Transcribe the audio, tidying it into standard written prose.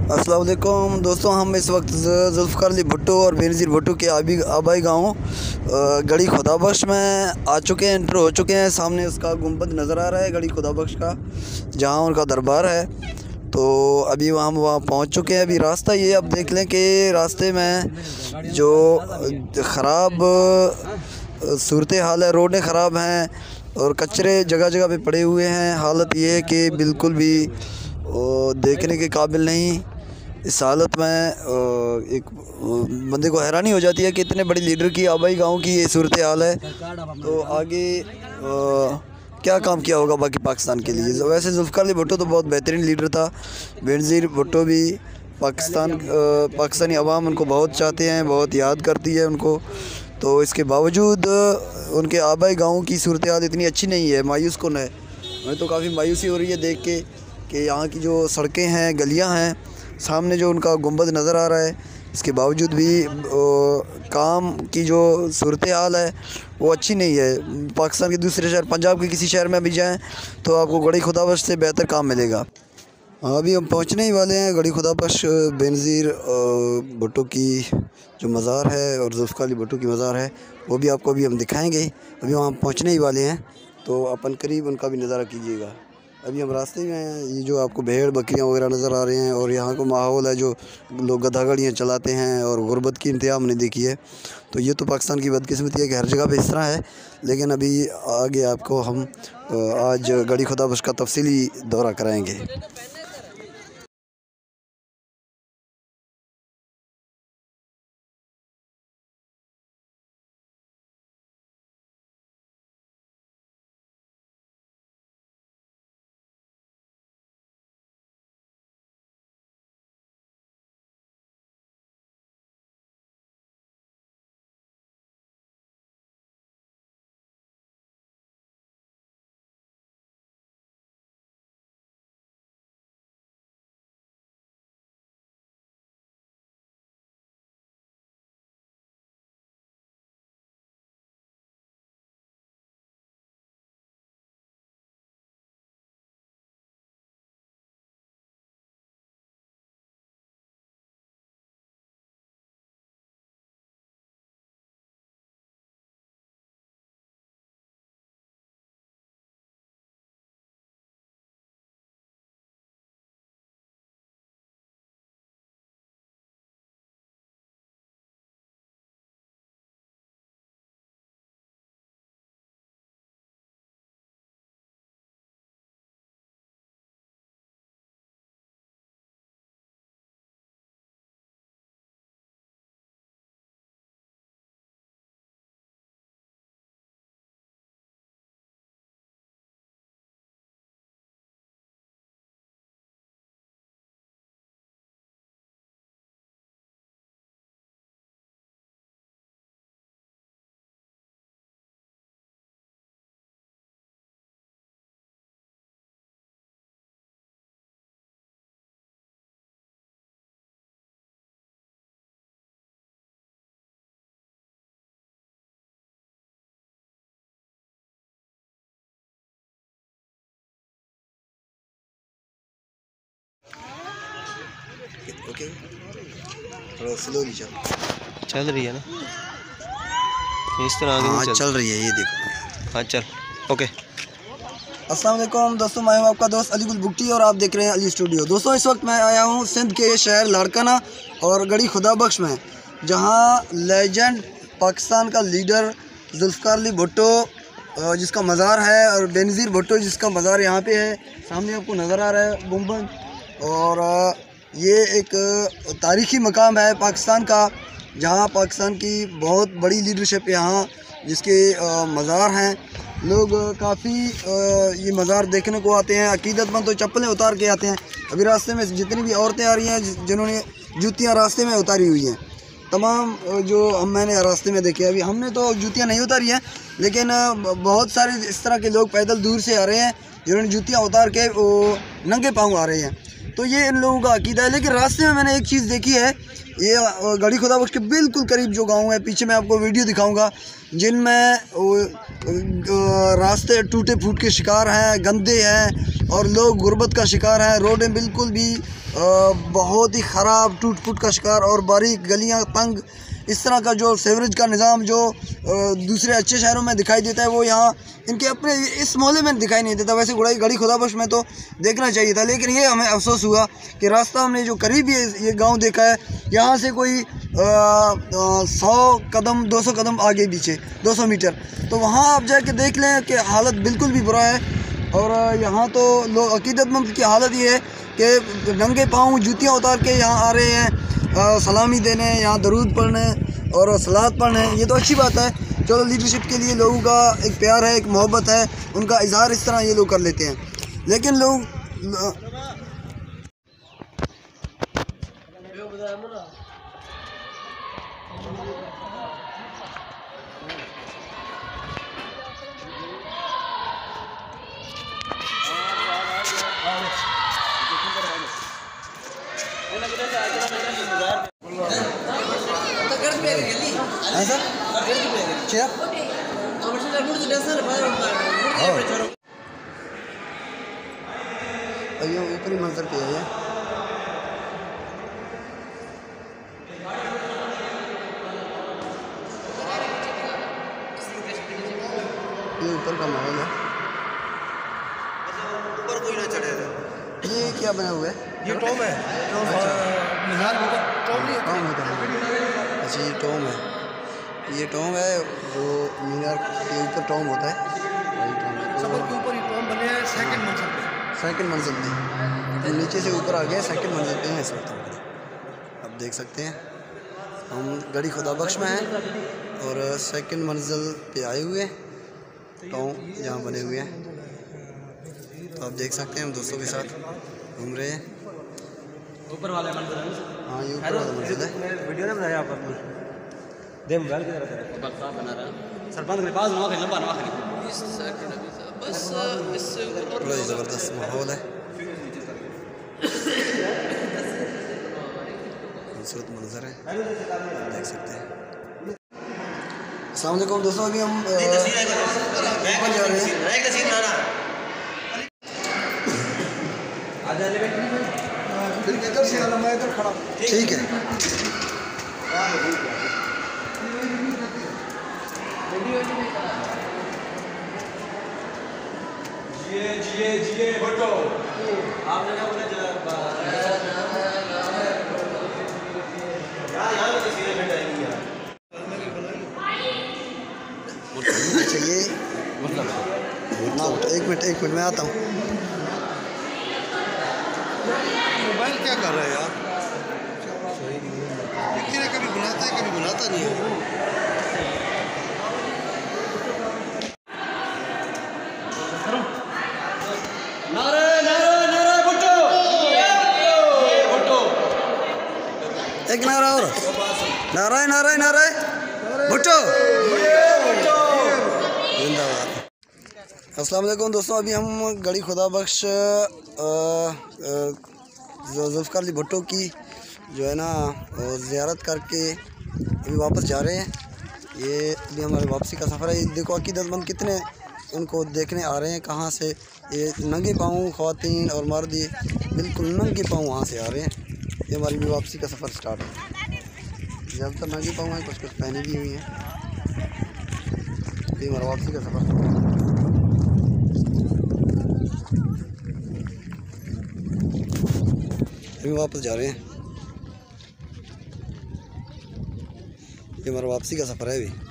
अस्सलाम वालेकुम दोस्तों, हम इस वक्त जुल्फ़िकार अली भुट्टो और बेनज़ीर भुट्टो के आबाई गाँव गढ़ी खुदाबख्श में आ चुके हैं, एंटर हो चुके हैं। सामने उसका गुंबद नज़र आ रहा है गढ़ी खुदाबख्श का, जहाँ उनका दरबार है। तो अभी हम वहाँ पहुँच चुके हैं। अभी रास्ता ये अब देख लें कि रास्ते में जो ख़राब सूरत हाल है, रोडें ख़राब हैं और कचरे जगह जगह पे पड़े हुए हैं। हालत ये है कि बिल्कुल भी देखने के काबिल नहीं। इस हालत में एक बंदे को हैरानी हो जाती है कि इतने बड़े लीडर की आबाई गांव की ये सूरत हाल है, तो आगे क्या काम किया होगा बाकी पाकिस्तान के लिए। वैसे जुल्फ़िकार अली भुट्टो तो बहुत बेहतरीन लीडर था। बेनज़ीर भुट्टो भी पाकिस्तानी अवाम उनको बहुत चाहते हैं, बहुत याद करती है उनको। तो इसके बावजूद उनके आबाई गाँव की सूरत हाल इतनी अच्छी नहीं है, मायूस कुन है। हमें तो काफ़ी मायूसी हो रही है देख के कि यहाँ की जो सड़कें हैं, गलियाँ हैं, सामने जो उनका गुंबद नज़र आ रहा है, इसके बावजूद भी काम की जो सूरत हाल है वो अच्छी नहीं है। पाकिस्तान के दूसरे शहर, पंजाब के किसी शहर में भी जाएं तो आपको गढ़ी खुदाबख्श से बेहतर काम मिलेगा। अभी हम पहुँचने ही वाले हैं गढ़ी खुदाबख्श। बेनज़ीर भुट्टो की जो मज़ार है और जुल्फ़िकार अली भुट्टो की मज़ार है वो भी आपको अभी हम दिखाएँगे। अभी वहाँ पहुँचने ही वाले हैं, तो अपन करीब उनका भी नज़ारा कीजिएगा। अभी हम रास्ते में हैं। ये जो आपको भेड़ बकरियां वगैरह नज़र आ रहे हैं और यहाँ का माहौल है, जो लोग गधा गाड़ियाँ चलाते हैं और गुर्बत की इंतहा हमने देखी है। तो ये तो पाकिस्तान की बदकिस्मती है कि हर जगह पे इस तरह है। लेकिन अभी आगे आपको हम आज गढ़ी खुदाबख्श का तफसीली दौरा कराएँगे। ओके, थोड़ा स्लोली चल रही है ना इस तरह आगे। हाँ चल रही है, ये देखो। हाँ चल, ओके। अस्सलाम वालेकुम दोस्तों, मैं हूँ आपका दोस्त अली गुल भुट्टी और आप देख रहे हैं अली स्टूडियो। दोस्तों, इस वक्त मैं आया हूँ सिंध के शहर लाड़काना और गढ़ी खुदाबख्श में, जहाँ लेजेंड पाकिस्तान का लीडर जुल्फ़िकार अली भुट्टो जिसका मज़ार है और बेनज़ीर भुट्टो जिसका मज़ार यहाँ पे है। सामने आपको नज़र आ रहा है गुंबद, और ये एक तारीख़ी मकाम है पाकिस्तान का, जहाँ पाकिस्तान की बहुत बड़ी लीडरशिप यहाँ जिसके मज़ार हैं। लोग काफ़ी ये मज़ार देखने को आते हैं। अकीदतमंद तो चप्पलें उतार के आते हैं। अभी रास्ते में जितनी भी औरतें आ रही हैं जिन्होंने जूतियाँ रास्ते में उतारी हुई हैं, तमाम जो मैंने रास्ते में देखे। अभी हमने तो जूतियाँ नहीं उतारी हैं, लेकिन बहुत सारे इस तरह के लोग पैदल दूर से आ रहे हैं जिन्होंने जूतियाँ उतार के वो नंगे पाँव आ रहे हैं। तो ये इन लोगों का अकीदा है। लेकिन रास्ते में मैंने एक चीज़ देखी है ये गढ़ी खुदा बख्श के बिल्कुल करीब जो गांव है, पीछे मैं आपको वीडियो दिखाऊंगा जिनमें रास्ते टूटे फूट के शिकार हैं, गंदे हैं और लोग गुर्बत का शिकार हैं। रोडें बिल्कुल भी बहुत ही ख़राब, टूट फूट का शिकार और बारीक गलियां, तंग। इस तरह का जो सीवरेज का निज़ाम जो दूसरे अच्छे शहरों में दिखाई देता है वो यहाँ इनके अपने इस मोहल्ले में दिखाई नहीं देता। वैसे गढ़ी खुदा बख्श में तो देखना चाहिए था, लेकिन ये हमें अफसोस हुआ कि रास्ता हमने जो करीब ये गांव देखा है, यहाँ से कोई 100 कदम 200 कदम आगे पीछे 200 मीटर, तो वहाँ आप जाके देख लें कि हालत बिल्कुल भी बुरा है। और यहाँ तो लोग अकीदतमंद की हालत ये है कि नंगे पाँव जूतियाँ उतार के यहाँ आ रहे हैं सलामी देने, यहाँ दरूद पढ़ने और सलात पढ़ने। ये तो अच्छी बात है, चलो लीडरशिप के लिए लोगों का एक प्यार है, एक मोहब्बत है, उनका इजहार इस तरह ये लोग कर लेते हैं। लेकिन लोग अयो ऊपरी मंजर पे है ये ऊपर का माहौल है। ऊपर कोई ना चढ़े। ये क्या बना हुआ है? ये टॉम है। अच्छा, मीनार होता टॉम नहीं टॉम होता है। अच्छा, ये टॉम है, ये टॉम है, वो मीनार के ऊपर टॉम होता है, वही टॉम है। सबर के ऊपर ही टॉम बने हैं सेकंड मंजिल पे। सेकंड मंजिल पे तो नीचे से ऊपर आ गए, सेकंड मंजिल पे हैं इस वक्त हम। अब देख सकते हैं हम गढ़ी खुदा बख्श में हैं और सेकंड मंजिल पे आए हुए हैं, टॉम यहाँ बने हुए हैं। तो आप देख सकते हैं हम दोस्तों के साथ घूम रहे हैं। ऊपर वाले मंजिल है। हाँ, ये ऊपर वाला मंजिल है। वीडियो ने बनाया आपको दे मोबाइल की तरफ बस साफ बना रहा सरपंच के पास नवा लंबा नवा बस इससे बड़ा ही ज़बरदस्त माहौल है, खूबसूरत मंजर है, देख सकते हैं। अस्सलाम वालेकुम दोस्तों, अभी हम ऊपर जा रहे हैं। ठीक है। जिए भट्टो आपने क्या बोला चाहिए। एक मिनट मैं आता हूँ। मोबाइल क्या कर रहा है यार? कभी बुलाता है कभी बुलाता नहीं है। एक नारा और, नाराय नाराय नाराय भुट्टो जिंदाबाद। अस्सलाम वालेकुम दोस्तों, अभी हम गढ़ी खुदा बख्श जुल्फ़िकार अली भुट्टो की जो है ना ज़ियारत करके अभी वापस जा रहे हैं। ये अभी हमारी वापसी का सफ़र है। देखो अकीदतमंद कितने उनको देखने आ रहे हैं, कहाँ से। ये नंगे पाँव ख़वातीन और मर्द ये बिल्कुल नंगे पाँव वहाँ से आ रहे हैं। ये हमारी भी वापसी का सफ़र स्टार्ट है। ज़्यादातर नंगे पाँव हैं, कुछ पहने भी हुई हैं। ये हमारा वापसी का सफ़र अभी वापस जा रहे हैं। ये हमारा वापसी का सफ़र है अभी।